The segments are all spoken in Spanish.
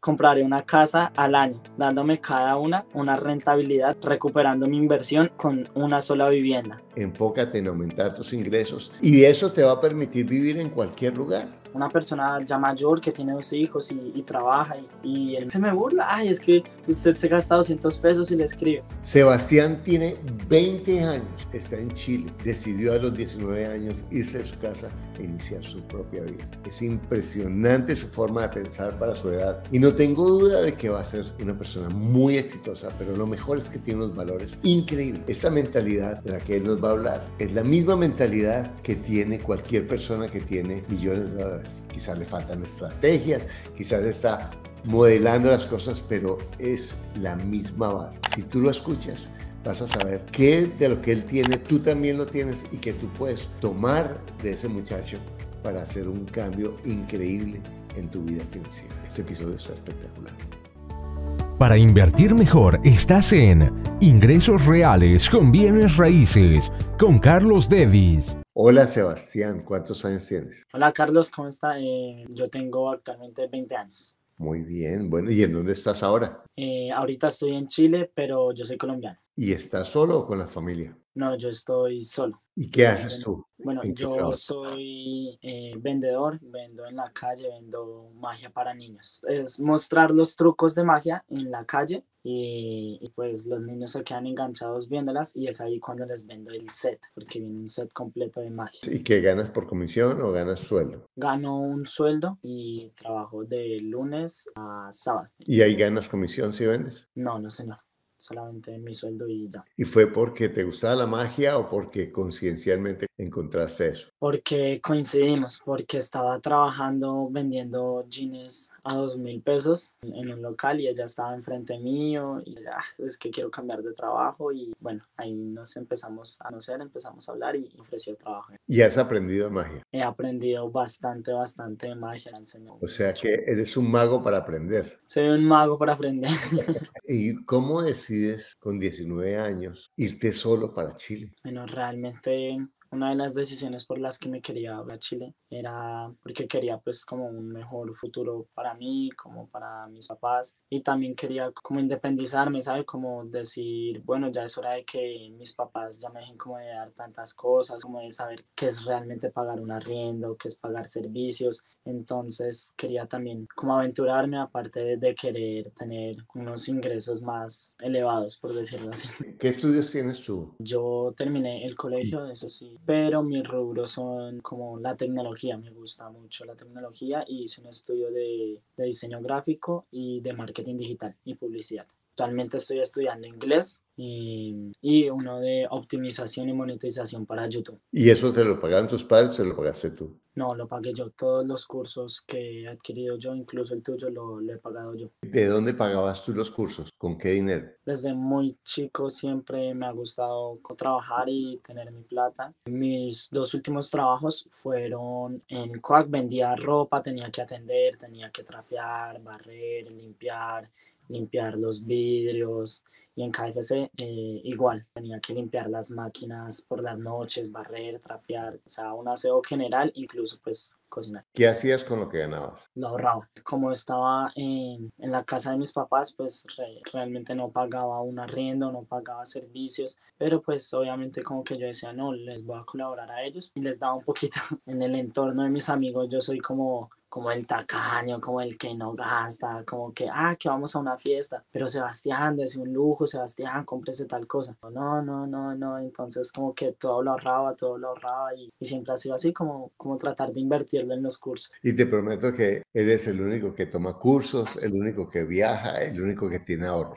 compraré una casa al año, dándome cada una rentabilidad, recuperando mi inversión con una sola vivienda. Enfócate en aumentar tus ingresos y eso te va a permitir vivir en cualquier lugar. Una persona ya mayor que tiene 2 hijos y trabaja y él se me burla, ay, es que usted se gasta 200 pesos y le escribe. Sebastián tiene 20 años, está en Chile, decidió a los 19 años irse de su casa e iniciar su propia vida. Es impresionante su forma de pensar para su edad y no tengo duda de que va a ser una persona muy exitosa, pero lo mejor es que tiene unos valores increíbles. Esta mentalidad de la que él nos va a hablar es la misma mentalidad que tiene cualquier persona que tiene millones de dólares. Quizás le faltan estrategias, quizás está modelando las cosas, pero es la misma base. Si tú lo escuchas, vas a saber qué de lo que él tiene, tú también lo tienes y que tú puedes tomar de ese muchacho para hacer un cambio increíble en tu vida financiera. Este episodio está espectacular. Para invertir mejor, estás en Ingresos Reales con Bienes Raíces con Carlos Devis. Hola Sebastián, ¿cuántos años tienes? Hola Carlos, ¿cómo está? Yo tengo actualmente 20 años. Muy bien, bueno, ¿y en dónde estás ahora? Ahorita estoy en Chile, pero yo soy colombiano. ¿Y estás solo o con la familia? No, yo estoy solo. ¿Y qué haces tú? Bueno, ¿En qué yo trabajas? soy vendedor, vendo en la calle, vendo magia para niños. Es mostrar los trucos de magia en la calle y pues los niños se quedan enganchados viéndolas y es ahí cuando les vendo el set, porque viene un set completo de magia. ¿Y qué ganas por comisión o ganas sueldo? Gano un sueldo y trabajo de lunes a sábado. ¿Y ahí ganas comisión si vendes? No, no señor, solamente mi sueldo y ya. ¿Y fue porque te gustaba la magia o porque conciencialmente encontraste eso? Porque coincidimos, porque estaba trabajando vendiendo jeans a 2.000 pesos en un local y ella estaba enfrente mío y ella, es que quiero cambiar de trabajo y bueno, ahí nos empezamos a conocer, empezamos a hablar y ofreció trabajo. ¿Y has aprendido magia? He aprendido bastante de magia, me enseñó O sea mucho. que eres un mago para aprender. Soy un mago para aprender. ¿Y cómo decides con 19 años irte solo para Chile? Bueno, realmente una de las decisiones por las que me quería ir a Chile era porque quería pues como un mejor futuro para mí, como para mis papás y también quería como independizarme, ¿sabe? Como decir, bueno, ya es hora de que mis papás ya me dejen como de dar tantas cosas, como de saber qué es realmente pagar un arriendo, qué es pagar servicios. Entonces quería también como aventurarme aparte de querer tener unos ingresos más elevados, por decirlo así. ¿Qué estudios tienes tú? Yo terminé el colegio, eso sí, pero mis rubros son como la tecnología, me gusta mucho la tecnología y hice un estudio de diseño gráfico y de marketing digital y publicidad. Actualmente estoy estudiando inglés y uno de optimización y monetización para YouTube. ¿Y eso te lo pagaban tus padres o te lo pagaste tú? No, lo pagué yo. Todos los cursos que he adquirido yo, incluso el tuyo, lo he pagado yo. ¿De dónde pagabas tú los cursos? ¿Con qué dinero? Desde muy chico siempre me ha gustado trabajar y tener mi plata. Mis 2 últimos trabajos fueron en Coac, vendía ropa, tenía que atender, tenía que trapear, barrer, limpiar los vidrios. Y en KFC igual, tenía que limpiar las máquinas por las noches, barrer, trapear, o sea, un aseo general, incluso pues cocinar. ¿Qué hacías con lo que ganabas? Lo ahorraba. Como estaba en la casa de mis papás, pues realmente no pagaba un arriendo, no pagaba servicios, pero pues obviamente como que yo decía, no, les voy a colaborar a ellos y les daba un poquito. En el entorno de mis amigos yo soy como el tacaño, como el que no gasta, como que vamos a una fiesta, pero Sebastián, dese un lujo, Sebastián, cómprese tal cosa. No, entonces como que todo lo ahorraba y siempre ha sido así como tratar de invertirlo en los cursos. Y te prometo que eres el único que toma cursos, el único que viaja, el único que tiene ahorros.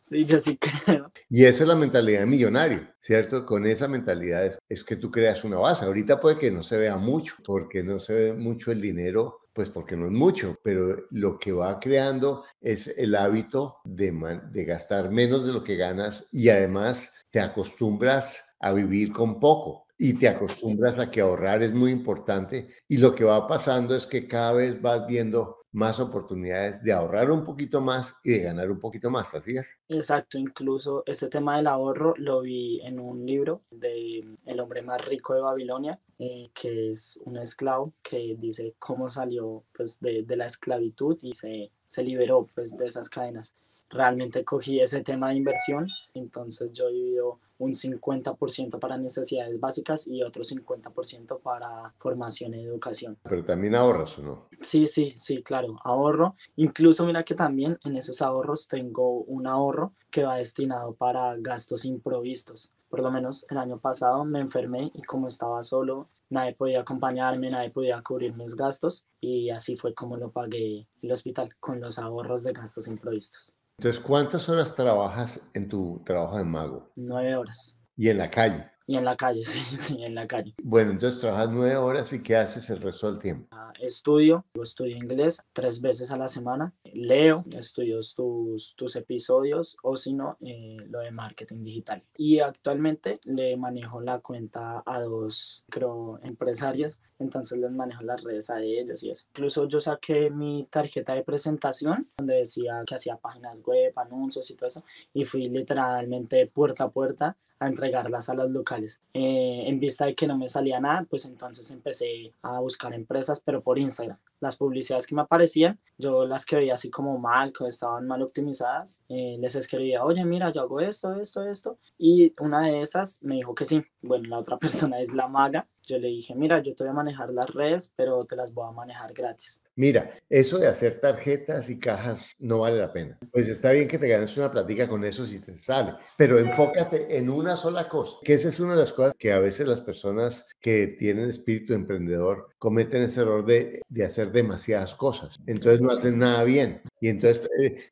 Sí, yo sí creo. Y esa es la mentalidad de millonario, ¿cierto? Con esa mentalidad es que tú creas una base. Ahorita puede que no se vea mucho, porque no se ve mucho el dinero, pues porque no es mucho, pero lo que va creando es el hábito de gastar menos de lo que ganas y además te acostumbras a vivir con poco. Y te acostumbras a que ahorrar es muy importante y lo que va pasando es que cada vez vas viendo más oportunidades de ahorrar un poquito más y de ganar un poquito más, ¿así es? Exacto, incluso ese tema del ahorro lo vi en un libro de El hombre más rico de Babilonia, que es un esclavo que dice cómo salió pues de la esclavitud y se liberó pues de esas cadenas. Realmente cogí ese tema de inversión, entonces yo divido un 50% para necesidades básicas y otro 50% para formación y educación. Pero también ahorras, ¿o no? Sí, sí, sí, claro, ahorro. Incluso mira que también en esos ahorros tengo un ahorro que va destinado para gastos imprevistos. Por lo menos el año pasado me enfermé y como estaba solo, nadie podía acompañarme, nadie podía cubrir mis gastos y así fue como lo pagué el hospital con los ahorros de gastos imprevistos. Entonces, ¿cuántas horas trabajas en tu trabajo de mago? 9 horas. Y en la calle. Y en la calle, sí, sí, en la calle. Bueno, entonces trabajas 9 horas y ¿qué haces el resto del tiempo? Estudio inglés 3 veces a la semana, leo, estudio tus episodios o si no, lo de marketing digital. Y actualmente le manejo la cuenta a 2 microempresarios, entonces les manejo las redes a ellos y eso. Incluso yo saqué mi tarjeta de presentación donde decía que hacía páginas web, anuncios y todo eso, y fui literalmente puerta a puerta a entregarlas a los locales. En vista de que no me salía nada, pues entonces empecé a buscar empresas, pero por Instagram. Las publicidades que me aparecían, yo las que veía así como mal, que estaban mal optimizadas, les escribía, oye, mira, yo hago esto, esto, esto. Y una de esas me dijo que sí. Bueno, la otra persona es la maga. Yo le dije, mira, yo te voy a manejar las redes, pero te las voy a manejar gratis. Mira, eso de hacer tarjetas y cajas no vale la pena. Pues está bien que te ganes una plática con eso si te sale, pero enfócate en una sola cosa, que esa es una de las cosas que a veces las personas que tienen espíritu emprendedor cometen ese error de hacer demasiadas cosas. Entonces no hacen nada bien. Y entonces,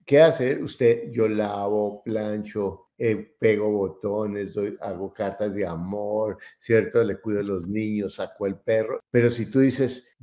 ¿qué hace usted? Yo lavo, plancho, pego botones, hago cartas de amor, ¿cierto? Le cuido a los niños, saco el perro. Pero si tú dices,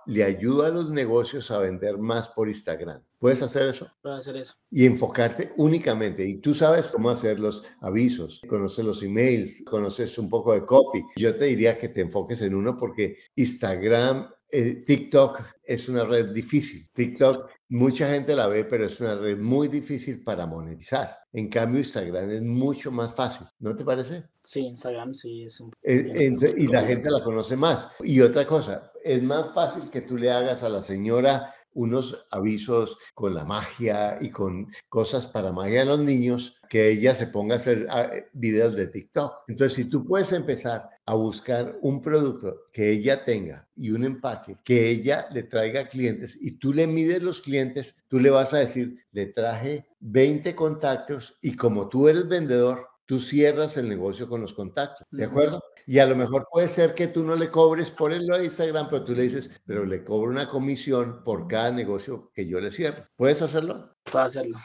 le ayudo a los negocios a vender más por Instagram, ¿puedes hacer eso? Puedo hacer eso. Y enfocarte únicamente. Y tú sabes cómo hacer los avisos, conoces los emails, conoces un poco de copy. Yo te diría que te enfoques en uno porque Instagram, TikTok es una red difícil. TikTok, mucha gente la ve, pero es una red muy difícil para monetizar. En cambio, Instagram es mucho más fácil. ¿No te parece? Sí, Instagram sí es un... Y la gente la conoce más. Y otra cosa, es más fácil que tú le hagas a la señora unos avisos con la magia y con cosas para magia de los niños, que ella se ponga a hacer videos de TikTok. Entonces, si tú puedes empezar a buscar un producto que ella tenga y un empaque que ella le traiga clientes y tú le mides los clientes, tú le vas a decir, le traje 20 contactos y como tú eres vendedor, tú cierras el negocio con los contactos, ¿de acuerdo? Y a lo mejor puede ser que tú no le cobres por el de Instagram, pero tú le dices, pero le cobro una comisión por cada negocio que yo le cierro. ¿Puedes hacerlo? Puedo hacerlo.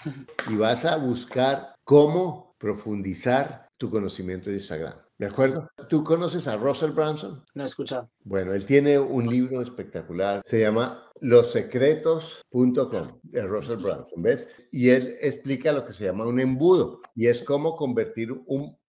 Y vas a buscar cómo profundizar tu conocimiento de Instagram. ¿De acuerdo? ¿Tú conoces a Russell Brunson? No he escuchado. Bueno, él tiene un libro espectacular, se llama lossecretos.com de Russell Brunson, ¿ves? Y él explica lo que se llama un embudo y es cómo convertir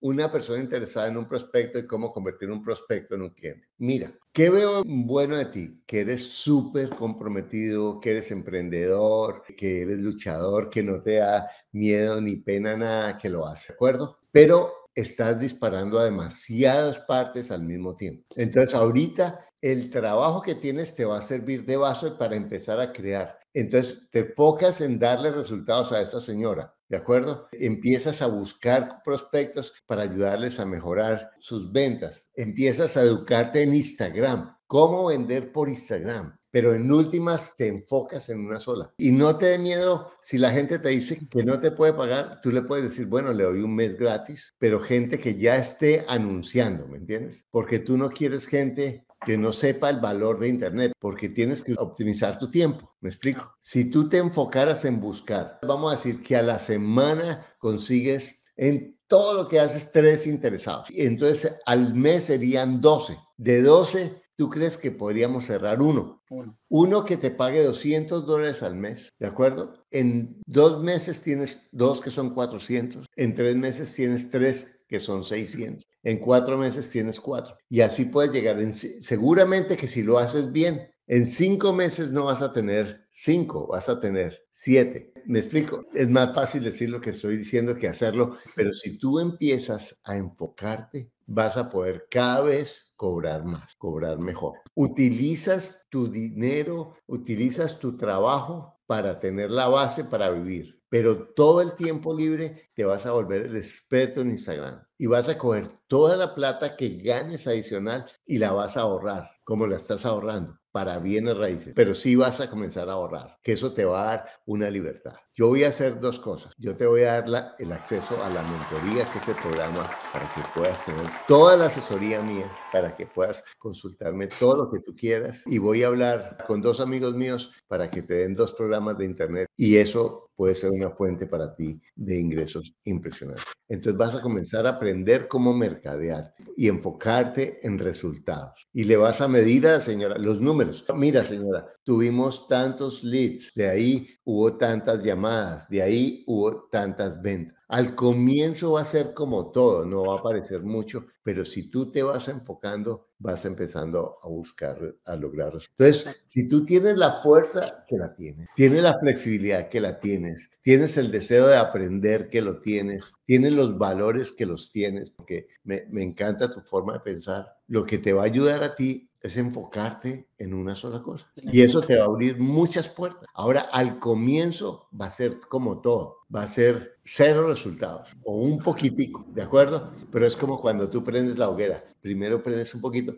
una persona interesada en un prospecto y cómo convertir un prospecto en un cliente. Mira, ¿qué veo bueno de ti? Que eres súper comprometido, que eres emprendedor, que eres luchador, que no te da miedo ni pena nada, que lo haces, ¿de acuerdo? Pero estás disparando a demasiadas partes al mismo tiempo. Entonces, ahorita el trabajo que tienes te va a servir de base para empezar a crear. Entonces, te enfocas en darle resultados a esta señora, ¿de acuerdo? Empiezas a buscar prospectos para ayudarles a mejorar sus ventas. Empiezas a educarte en Instagram. ¿Cómo vender por Instagram? Pero en últimas te enfocas en una sola. Y no te dé miedo si la gente te dice que no te puede pagar, tú le puedes decir, bueno, le doy un mes gratis, pero gente que ya esté anunciando, ¿me entiendes? Porque tú no quieres gente que no sepa el valor de Internet, porque tienes que optimizar tu tiempo, ¿me explico? Si tú te enfocaras en buscar, vamos a decir que a la semana consigues en todo lo que haces 3 interesados, y entonces al mes serían 12. De 12, ¿tú crees que podríamos cerrar uno? Uno que te pague $200 al mes, ¿de acuerdo? En 2 meses tienes 2 que son 400. En 3 meses tienes 3 que son 600. En 4 meses tienes 4. Y así puedes llegar. Seguramente que si lo haces bien, En 5 meses no vas a tener 5, vas a tener 7. ¿Me explico? Es más fácil decir lo que estoy diciendo que hacerlo, pero si tú empiezas a enfocarte, vas a poder cada vez cobrar más, cobrar mejor. Utilizas tu dinero, utilizas tu trabajo para tener la base para vivir, pero todo el tiempo libre te vas a volver el experto en Instagram y vas a coger toda la plata que ganes adicional y la vas a ahorrar, como la estás ahorrando, para bienes raíces, pero sí vas a comenzar a ahorrar, que eso te va a dar una libertad. Yo voy a hacer 2 cosas. Yo te voy a dar el acceso a la mentoría, que es el programa para que puedas tener toda la asesoría mía, para que puedas consultarme todo lo que tú quieras. Y voy a hablar con 2 amigos míos para que te den 2 programas de internet. Y eso puede ser una fuente para ti de ingresos impresionante. Entonces vas a comenzar a aprender cómo mercadear y enfocarte en resultados. Y le vas a medir a la señora los números. Mira, señora, tuvimos tantos leads, de ahí hubo tantas llamadas, de ahí hubo tantas ventas. Al comienzo va a ser como todo, no va a aparecer mucho, pero si tú te vas enfocando, vas empezando a buscar, a lograr. Entonces, si tú tienes la fuerza, que la tienes la flexibilidad, que la tienes el deseo de aprender, que lo tienes los valores, que los tienes, porque me encanta tu forma de pensar. Lo que te va a ayudar a ti es enfocarte en una sola cosa. Y eso te va a abrir muchas puertas. Ahora, al comienzo va a ser como todo. Va a ser 0 resultados o un poquitico, ¿de acuerdo? Pero es como cuando tú prendes la hoguera. Primero prendes un poquito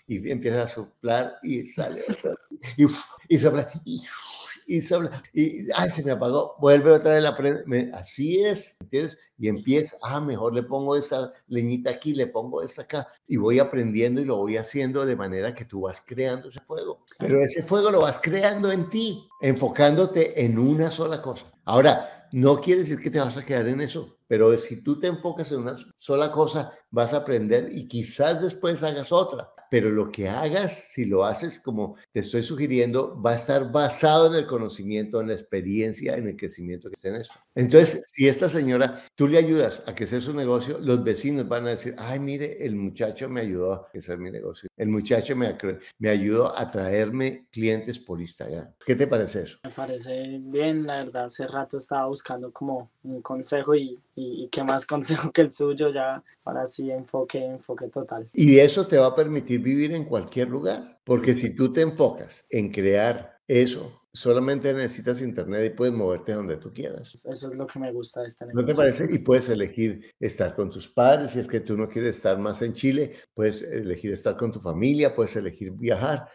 y empiezas a soplar y sale otra. Y sopla y sopla y ay, se me apagó. Vuelve otra vez la prende. Así es, ¿entiendes? Y empieza, mejor le pongo esa leñita aquí, le pongo esta acá y voy aprendiendo y lo voy haciendo de manera que tú vas creando ese fuego. Pero ese fuego lo vas creando en ti, enfocándote en una sola cosa. Ahora, no quiere decir que te vas a quedar en eso, pero si tú te enfocas en una sola cosa, vas a aprender y quizás después hagas otra. Pero lo que hagas, si lo haces como te estoy sugiriendo, va a estar basado en el conocimiento, en la experiencia, en el crecimiento que esté en esto. Entonces, si esta señora, tú le ayudas a crecer su negocio, los vecinos van a decir, ay, mire, el muchacho me ayudó a crecer mi negocio. El muchacho me ayudó a traerme clientes por Instagram. ¿Qué te parece eso? Me parece bien, la verdad, hace rato estaba buscando como un consejo y qué más consejo que el suyo, ya ahora sí enfoque total. Y eso te va a permitir vivir en cualquier lugar, porque si tú te enfocas en crear eso, solamente necesitas internet y puedes moverte donde tú quieras. Eso es lo que me gusta de este ¿No negocio. te parece? Y puedes elegir estar con tus padres, si es que tú no quieres estar más en Chile, puedes elegir estar con tu familia, puedes elegir viajar,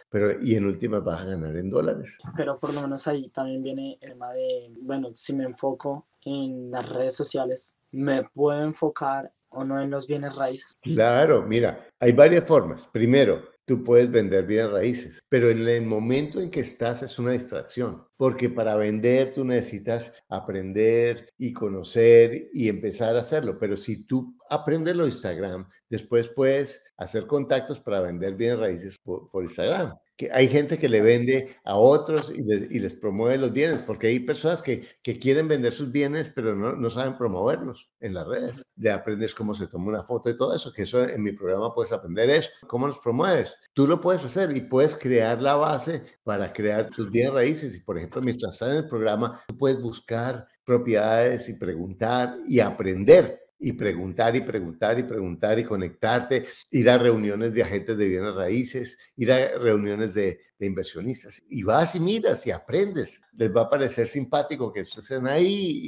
y en últimas vas a ganar en dólares. Pero por lo menos ahí también viene el tema de, bueno, si me enfoco en las redes sociales, ¿me puedo enfocar o no en los bienes raíces? Claro, mira, hay varias formas. Primero, tú puedes vender bienes raíces, pero en el momento en que estás es una distracción, porque para vender tú necesitas aprender y conocer y empezar a hacerlo, pero si tú aprendes lo de Instagram, después puedes hacer contactos para vender bienes raíces por Instagram. Que hay gente que le vende a otros y les promueve los bienes, porque hay personas que quieren vender sus bienes, pero no saben promoverlos en las redes. Ya aprendes cómo se toma una foto y todo eso, que eso en mi programa puedes aprender eso. ¿Cómo los promueves? Tú lo puedes hacer y puedes crear la base para crear tus bienes raíces. Y, por ejemplo, mientras estás en el programa, tú puedes buscar propiedades y preguntar y aprender. Y preguntar y preguntar y preguntar y conectarte, ir a reuniones de agentes de bienes raíces, ir a reuniones de inversionistas y vas y miras y aprendes. Les va a parecer simpático que estén ahí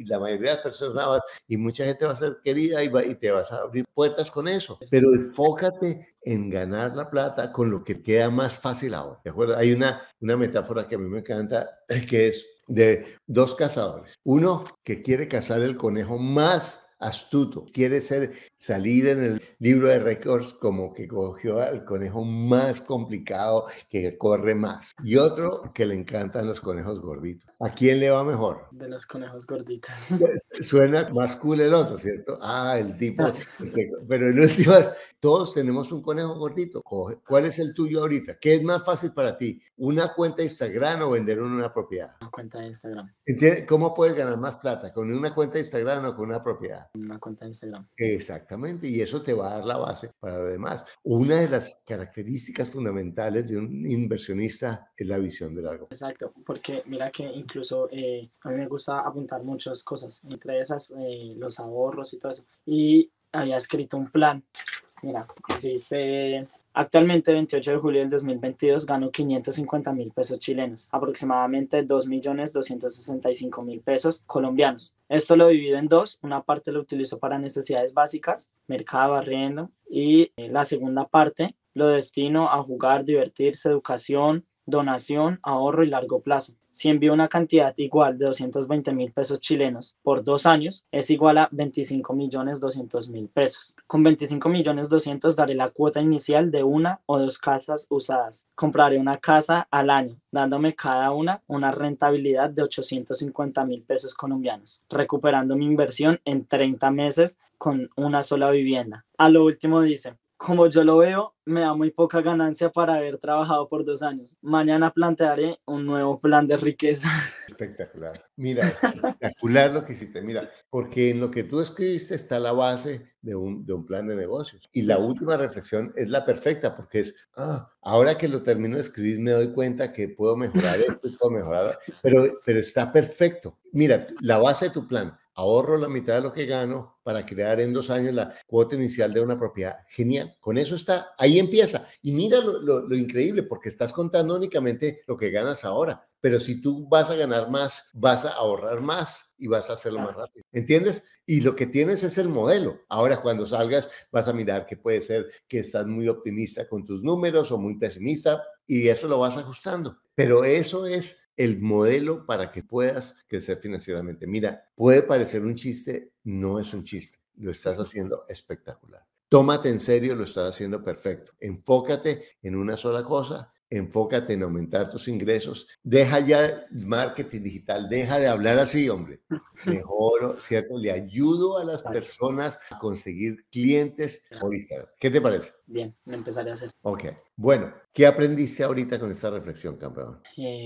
y la mayoría de las personas y mucha gente va a ser querida y te vas a abrir puertas con eso. Pero enfócate en ganar la plata con lo que queda más fácil ahora. ¿De acuerdo? Hay una metáfora que a mí me encanta que es de 2 cazadores. Uno que quiere cazar el conejo más astuto, quiere salir en el libro de récords como que cogió al conejo más complicado que corre más, y otro que le encantan los conejos gorditos. ¿A quién le va mejor? De los conejos gorditos. Suena más cool el otro, ¿cierto? El tipo, pero en últimas, todos tenemos un conejo gordito. ¿Cuál es el tuyo ahorita? ¿Qué es más fácil para ti? ¿Una cuenta de Instagram o vender una propiedad? Una cuenta de Instagram. ¿Cómo puedes ganar más plata? ¿Con una cuenta de Instagram o con una propiedad? Una cuenta de Instagram. Exacto. Exactamente, y eso te va a dar la base para lo demás. Una de las características fundamentales de un inversionista es la visión de largo plazo. Exacto, porque mira que incluso a mí me gusta apuntar muchas cosas, entre esas los ahorros y todo eso. Y había escrito un plan. Mira, dice, actualmente 28 de julio del 2022 gano 550.000 pesos chilenos, aproximadamente 2.265.000 pesos colombianos. Esto lo divido en dos, una parte lo utilizo para necesidades básicas, mercado, arriendo, y la segunda parte lo destino a jugar, divertirse, educación, donación, ahorro y largo plazo. Si envío una cantidad igual de 220.000 pesos chilenos por 2 años, es igual a 25.200.000 pesos. Con 25.200.000 daré la cuota inicial de una o dos casas usadas. Compraré una casa al año, dándome cada una rentabilidad de 850.000 pesos colombianos, recuperando mi inversión en 30 meses con una sola vivienda. A lo último dice, como yo lo veo, me da muy poca ganancia para haber trabajado por 2 años. Mañana plantearé un nuevo plan de riqueza. Espectacular. Mira, espectacular lo que hiciste. Mira, porque en lo que tú escribiste está la base de un plan de negocios. Y la última reflexión es la perfecta, porque es, ahora que lo termino de escribir me doy cuenta que puedo mejorar esto y puedo mejorar, pero está perfecto. Mira, la base de tu plan, ahorro la mitad de lo que gano para crear en 2 años la cuota inicial de una propiedad. Genial, con eso está, ahí empieza. Y mira lo increíble, porque estás contando únicamente lo que ganas ahora, pero si tú vas a ganar más, vas a ahorrar más y vas a hacerlo más rápido. ¿Entiendes? Y lo que tienes es el modelo. Ahora, cuando salgas, vas a mirar que puede ser que estás muy optimista con tus números o muy pesimista y eso lo vas ajustando. Pero eso es el modelo para que puedas crecer financieramente. Mira, puede parecer un chiste, no es un chiste. Lo estás haciendo espectacular. Tómate en serio, lo estás haciendo perfecto. Enfócate en una sola cosa. Enfócate en aumentar tus ingresos. Deja ya marketing digital. Deja de hablar así, hombre. Mejoro, ¿cierto? Le ayudo a las personas a conseguir clientes por Instagram. ¿Qué te parece? Bien, me empezaré a hacer. Ok. Bueno, ¿qué aprendiste ahorita con esta reflexión, campeón?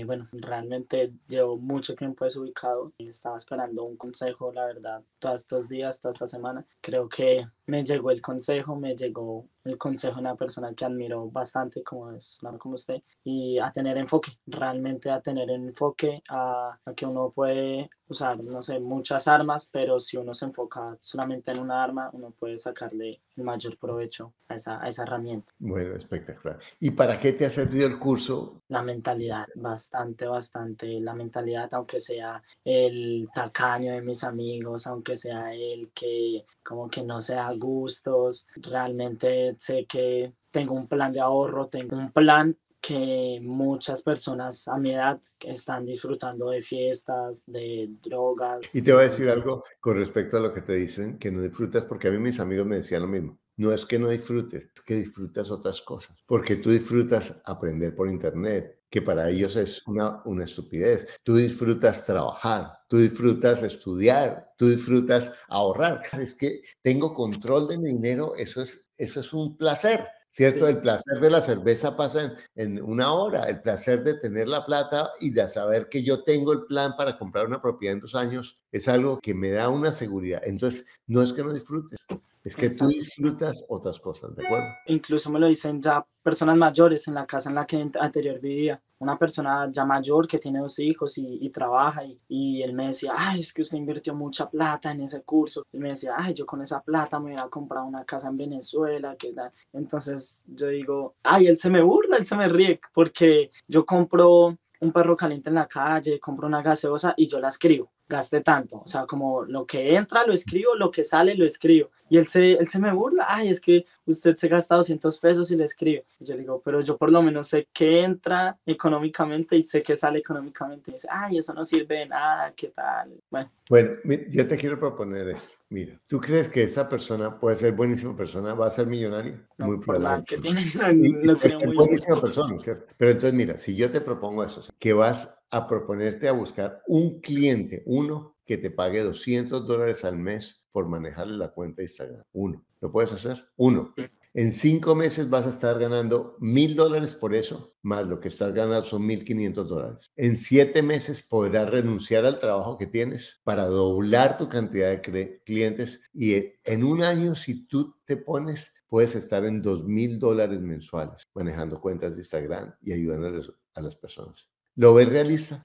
Bueno, realmente llevo mucho tiempo desubicado. Estaba esperando un consejo, la verdad, todos estos días, toda esta semana. Creo que me llegó el consejo, me llegó el consejo de una persona que admiro bastante, como es como usted, y a tener enfoque, realmente a tener enfoque, a que uno puede usar, no sé, muchas armas, pero si uno se enfoca solamente en una arma, uno puede sacarle el mayor provecho a esa herramienta. Bueno, espectacular. ¿Y para qué te ha servido el curso? La mentalidad, bastante, bastante. La mentalidad, aunque sea el tacaño de mis amigos, aunque sea el que como que no sea gustos, realmente sé que tengo un plan de ahorro, tengo un plan que muchas personas a mi edad están disfrutando de fiestas, de drogas. Y te voy a decir algo con respecto a lo que te dicen, que no disfrutas, porque a mí mis amigos me decían lo mismo. No es que no disfrutes, es que disfrutas otras cosas, porque tú disfrutas aprender por internet, que para ellos es una estupidez. Tú disfrutas trabajar, tú disfrutas estudiar, tú disfrutas ahorrar. Es que tengo control de mi dinero, eso es un placer. ¿Cierto? El placer de la cerveza pasa en una hora, el placer de tener la plata y de saber que yo tengo el plan para comprar una propiedad en 2 años es algo que me da una seguridad. Entonces, no es que no disfrutes, es que tú disfrutas otras cosas, ¿de acuerdo? Incluso me lo dicen ya personas mayores en la casa en la que anterior vivía. Una persona ya mayor que tiene 2 hijos y trabaja y él me decía, ay, es que usted invirtió mucha plata en ese curso. Y me decía, ay, yo con esa plata me voy a comprar una casa en Venezuela. ¿Qué tal? Entonces yo digo, ay, él se me burla, él se me ríe porque yo compro un perro caliente en la calle, compro una gaseosa y yo la escribo. Gasté tanto, o sea, como lo que entra lo escribo, lo que sale lo escribo. Y él se me burla, ay, es que usted se gasta 200 pesos y le escribe. Y yo le digo, pero yo por lo menos sé que entra económicamente y sé que sale económicamente. Y dice, ay, eso no sirve de nada, ¿qué tal? Bueno, yo te quiero proponer esto. Mira, ¿tú crees que esa persona puede ser buenísima persona, va a ser millonario? No, Muy por la probablemente. que tiene, Y lo puede creo ser muy buenísima difícil. persona, ¿cierto? Pero entonces, mira, si yo te propongo eso, que vas a proponerte a buscar un cliente, uno que te pague $200 al mes por manejarle la cuenta de Instagram. Uno. ¿Lo puedes hacer? Uno. En 5 meses vas a estar ganando $1,000 por eso, más lo que estás ganando son $1,500. En 7 meses podrás renunciar al trabajo que tienes para doblar tu cantidad de clientes y en un año, si tú te pones, puedes estar en $2,000 mensuales manejando cuentas de Instagram y ayudándoles a las personas. ¿Lo ves realista?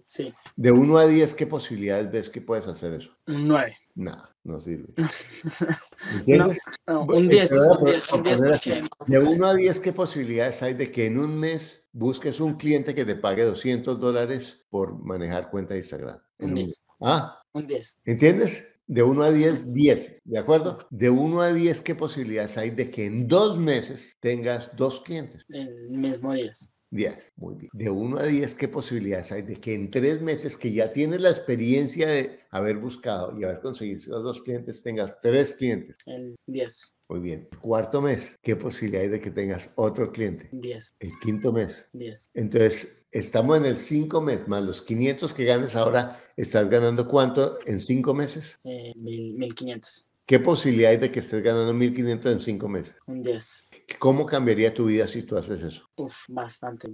Sí. De 1 a 10, ¿qué posibilidades ves que puedes hacer eso? Un 9. Nada, no sirve. No, ¿Entiendes? no, un 10, un 10, un 10 porque... De 1 a 10, ¿qué posibilidades hay de que en un mes busques un cliente que te pague $200 por manejar cuenta de Instagram? Un 10. Ah, Un 10. ¿entiendes? De 1 a 10, Sí. 10, ¿de acuerdo? De 1 a 10, ¿qué posibilidades hay de que en 2 meses tengas 2 clientes? El mismo 10. 10, muy bien. De 1 a 10, ¿qué posibilidades hay de que en 3 meses que ya tienes la experiencia de haber buscado y haber conseguido esos 2 clientes, tengas 3 clientes? El 10. Muy bien. El cuarto mes, ¿qué posibilidad hay de que tengas otro cliente? 10. El quinto mes. 10. Entonces, estamos en el 5 mes, más los 500 que ganes ahora, ¿estás ganando cuánto en 5 meses? 1500. ¿Qué posibilidad hay de que estés ganando 1,500 en 5 meses? Un 10. ¿Cómo cambiaría tu vida si tú haces eso? Uf, bastante,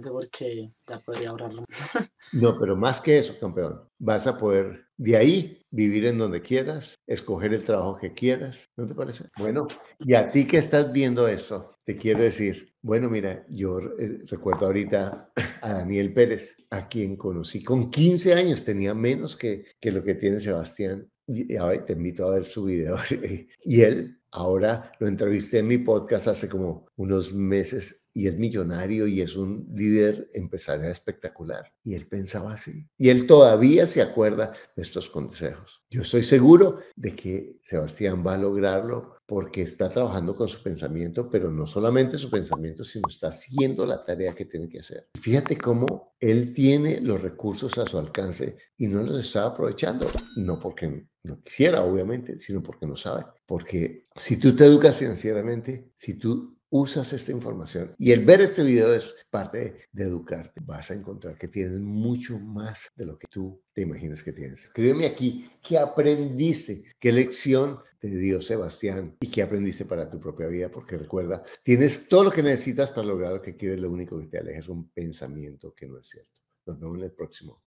porque ya podría ahorrarlo. No, pero más que eso, campeón, vas a poder de ahí vivir en donde quieras, escoger el trabajo que quieras, ¿no te parece? Bueno, y a ti que estás viendo esto, te quiero decir, bueno, mira, yo recuerdo ahorita a Daniel Pérez, a quien conocí con 15 años, tenía menos que lo que tiene Sebastián, y ahora te invito a ver su video, y él, ahora lo entrevisté en mi podcast hace como unos meses, y es millonario y es un líder empresarial espectacular. Y él pensaba así. Y él todavía se acuerda de estos consejos. Yo estoy seguro de que Sebastián va a lograrlo porque está trabajando con su pensamiento, pero no solamente su pensamiento, sino está haciendo la tarea que tiene que hacer. Fíjate cómo él tiene los recursos a su alcance y no los está aprovechando. No porque no quisiera, obviamente, sino porque no sabe. Porque si tú te educas financieramente, si tú usas esta información y el ver este video es parte de educarte, vas a encontrar que tienes mucho más de lo que tú te imaginas que tienes. Escríbeme aquí qué aprendiste, qué lección te dio Sebastián y qué aprendiste para tu propia vida, porque recuerda, tienes todo lo que necesitas para lograr lo que quieres, lo único que te aleja es un pensamiento que no es cierto. Nos vemos en el próximo.